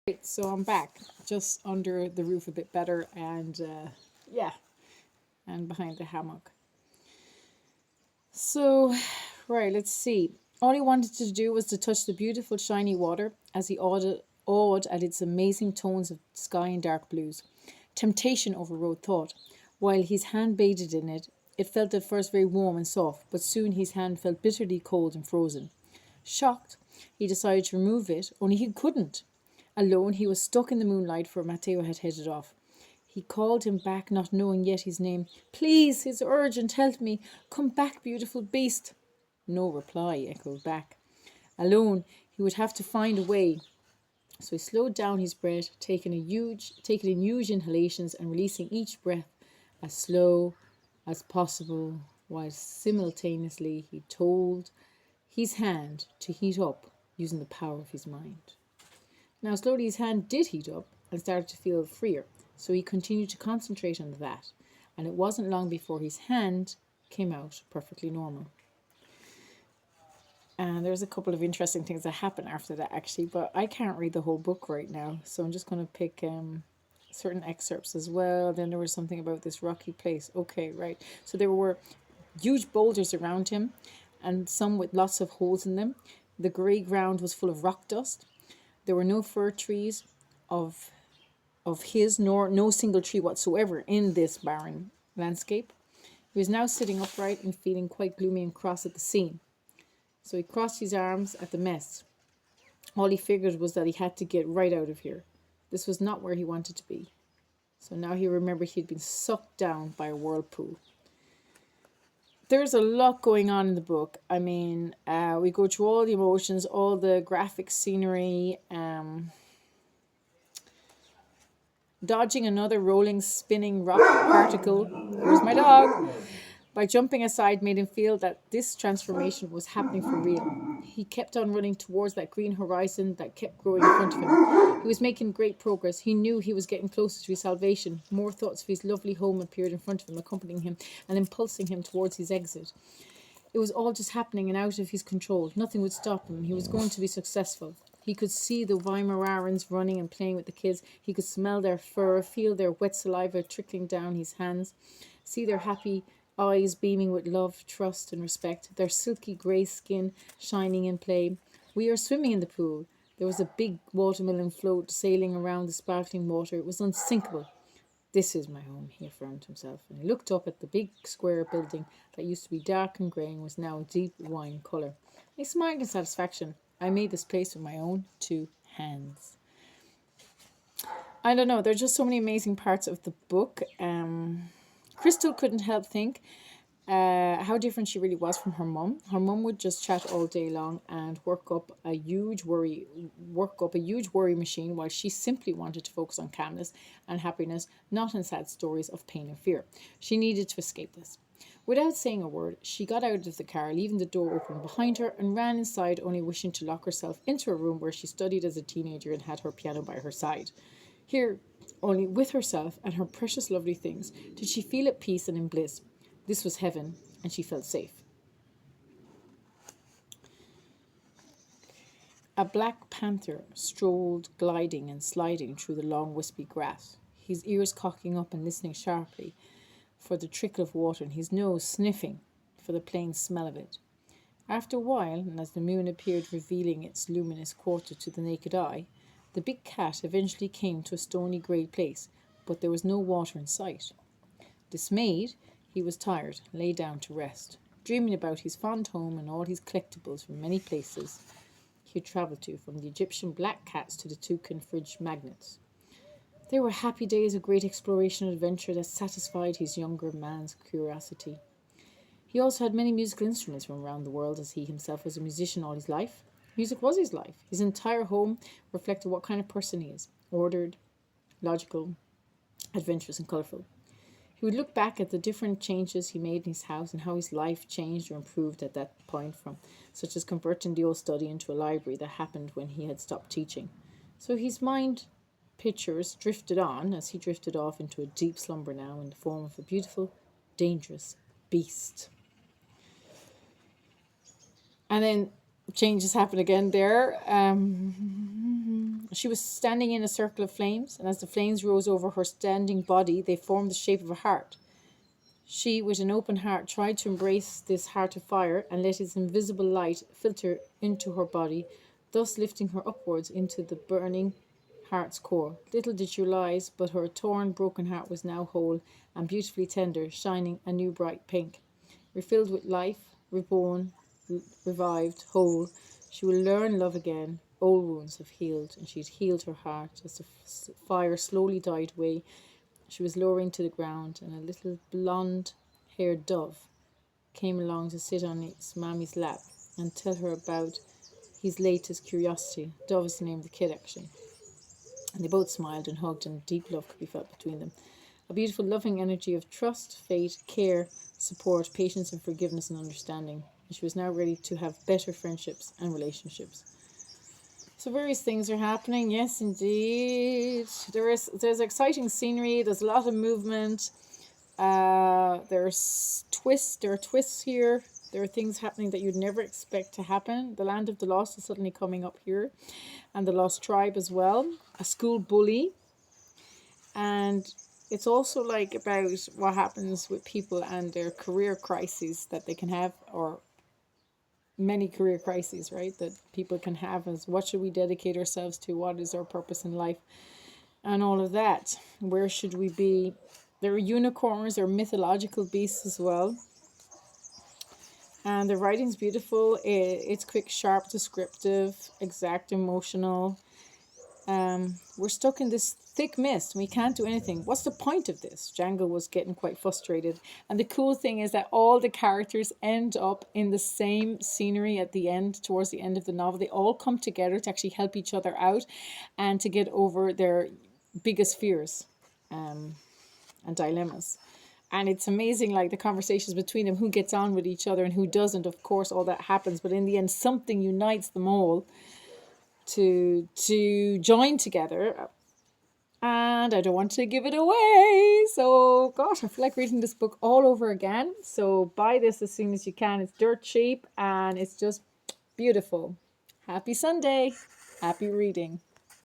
Right, so I'm back, just under the roof a bit better, and yeah, and behind the hammock. So, right, let's see. All he wanted to do was to touch the beautiful shiny water as he awed at its amazing tones of sky and dark blues. Temptation overrode thought. While his hand bathed in it, it felt at first very warm and soft, but soon his hand felt bitterly cold and frozen. Shocked, he decided to remove it, only he couldn't. Alone, he was stuck in the moonlight, for Matteo had headed off. He called him back, not knowing yet his name. Please, it's urgent, help me. Come back, beautiful beast. No reply echoed back. Alone, he would have to find a way. So he slowed down his breath, taking in huge inhalations and releasing each breath as slow as possible, while simultaneously he told his hand to heat up using the power of his mind. Now, slowly his hand did heat up and started to feel freer, so he continued to concentrate on that, and it wasn't long before his hand came out perfectly normal. And there's a couple of interesting things that happen after that, actually, but I can't read the whole book right now, so I'm just going to pick certain excerpts as well. Then there was something about this rocky place. Okay, right. So there were huge boulders around him, and some with lots of holes in them. The grey ground was full of rock dust. There were no fir trees of his, nor no single tree whatsoever in this barren landscape. He was now sitting upright and feeling quite gloomy and cross at the scene. So he crossed his arms at the mess. All he figured was that he had to get right out of here. This was not where he wanted to be. So now he remembered he had been sucked down by a whirlpool. There's a lot going on in the book. I mean, we go through all the emotions, all the graphic scenery, dodging another rolling, spinning rock particle. Where's my dog? By jumping aside made him feel that this transformation was happening for real. He kept on running towards that green horizon that kept growing in front of him. He was making great progress. He knew he was getting closer to his salvation. More thoughts of his lovely home appeared in front of him, accompanying him and impulsing him towards his exit. It was all just happening and out of his control. Nothing would stop him. He was going to be successful. He could see the Weimarans running and playing with the kids. He could smell their fur, feel their wet saliva trickling down his hands, see their happy eyes beaming with love, trust, and respect, their silky grey skin shining in play. We are swimming in the pool. There was a big watermelon float sailing around the sparkling water. It was unsinkable. This is my home, he affirmed himself, and he looked up at the big square building that used to be dark and grey and was now deep wine colour. He smiled in satisfaction. I made this place with my own two hands. I don't know, there are just so many amazing parts of the book. Crystal couldn't help think how different she really was from her mum. Her mum would just chat all day long and work up a huge worry machine, while she simply wanted to focus on calmness and happiness, not on sad stories of pain and fear. She needed to escape this. Without saying a word, she got out of the car, leaving the door open behind her, and ran inside, only wishing to lock herself into a room where she studied as a teenager and had her piano by her side. Here, only with herself and her precious lovely things, did she feel at peace and in bliss. This was heaven, and she felt safe. A black panther strolled, gliding and sliding through the long wispy grass, his ears cocking up and listening sharply for the trickle of water, and his nose sniffing for the plain smell of it. After a while, and as the moon appeared revealing its luminous quarter to the naked eye, the big cat eventually came to a stony grey place, but there was no water in sight. Dismayed, he was tired and lay down to rest, dreaming about his fond home and all his collectibles from many places he had travelled to, from the Egyptian black cats to the toucan fridge magnets. They were happy days of great exploration and adventure that satisfied his younger man's curiosity. He also had many musical instruments from around the world, as he himself was a musician all his life. Music was his life. His entire home reflected what kind of person he is: ordered, logical, adventurous, and colourful. He would look back at the different changes he made in his house and how his life changed or improved at that point, from such as converting the old study into a library that happened when he had stopped teaching. So his mind pictures drifted on as he drifted off into a deep slumber now in the form of a beautiful, dangerous beast. And then changes happen again there. She was standing in a circle of flames, and as the flames rose over her standing body, they formed the shape of a heart. She, with an open heart, tried to embrace this heart of fire and let its invisible light filter into her body, thus lifting her upwards into the burning heart's core. Little did she realize, but her torn, broken heart was now whole and beautifully tender, shining a new bright pink. Refilled with life, reborn, revived, whole, she will learn love again. Old wounds have healed, and she had healed her heart as the fire slowly died away. She was lowering to the ground, and a little blonde-haired dove came along to sit on its mammy's lap and tell her about his latest curiosity. Dove is the name of the kid, actually. And they both smiled and hugged, and deep love could be felt between them. A beautiful, loving energy of trust, faith, care, support, patience, and forgiveness and understanding. And she was now ready to have better friendships and relationships. So various things are happening. Yes, indeed. There's exciting scenery. There's a lot of movement. There's twists. There are twists here. There are things happening that you'd never expect to happen. The land of the lost is suddenly coming up here, and the lost tribe as well. A school bully, and it's also like about what happens with people and their career crises that they can have, or many career crises, right, that people can have, as what should we dedicate ourselves to, what is our purpose in life, and all of that. Where should we be? There are unicorns, there are mythological beasts as well, and the writing's beautiful. It's quick, sharp, descriptive, exact, emotional. We're stuck in this thick mist. We can't do anything. What's the point of this? Django was getting quite frustrated. And the cool thing is that all the characters end up in the same scenery at the end, towards the end of the novel. They all come together to actually help each other out and to get over their biggest fears and dilemmas. And it's amazing, like the conversations between them, who gets on with each other and who doesn't. Of course, all that happens. But in the end, something unites them all to join together, and I don't want to give it away, so gosh, I feel like reading this book all over again. So buy this as soon as you can. It's dirt cheap and it's just beautiful. Happy Sunday, happy reading.